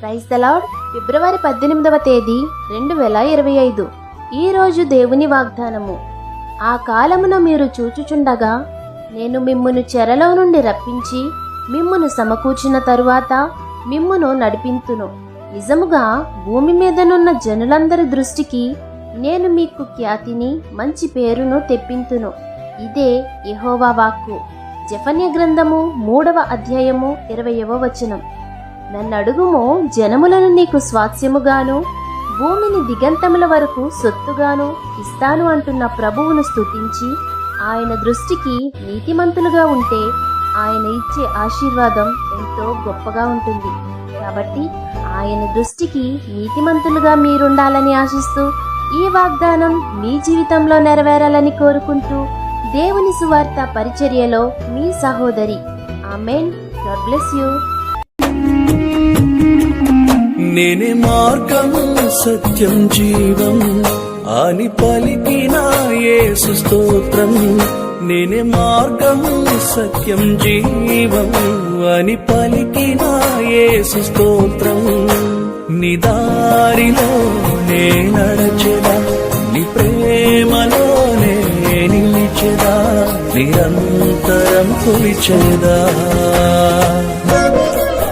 Praise the Lord. ఫిబ్రవరి 18వ తేదీ 2025. ఈరోజు దేవుని వాగ్దానము. ఆ కాలమున మీరు చూచుచుండగా నేను మిమ్మును చెరలో నుండి రప్పించి మిమ్మును సమకూర్చిన తరువాత మిమ్మును నడిపింతును. నిజముగా భూమి మీదనున్న జనులందరి దృష్టికి నేను మీకు ఖ్యాతిని మంచి పేరును తెప్పింతును. ఇదే యెహోవా వాక్కు. జెఫన్య గ్రంథము 3వ అధ్యాయము 20వ వచనం. నన్నడుగుము, జనములను నీకు స్వాస్యముగాను భూమిని దిగంతముల వరకు సొత్తుగాను ఇస్తాను అంటున్న ప్రభువును స్తుతించి ఆయన దృష్టికి నీతిమంతులుగా ఉంటే ఆయన ఇచ్చే ఆశీర్వాదం ఎంతో గొప్పగా ఉంటుంది. కాబట్టి ఆయన దృష్టికి నీతిమంతులుగా మీరుండాలని ఆశిస్తూ ఈ వాగ్దానం మీ జీవితంలో నెరవేరాలని కోరుకుంటూ దేవుని సువార్త పరిచర్యలో మీ సహోదరి. ఆమేన్. God bless you. నేనే మార్గము సత్యం జీవం అని పలికిన యేసు స్తోత్రం. నేనే మార్గము సత్యం జీవం అని పలికిన యేసు స్తోత్రం. నీ దారిలో నే నడచెదా, నీ ప్రేమలోనే నిలిచెదా, నిరంతరం కొలిచెదా.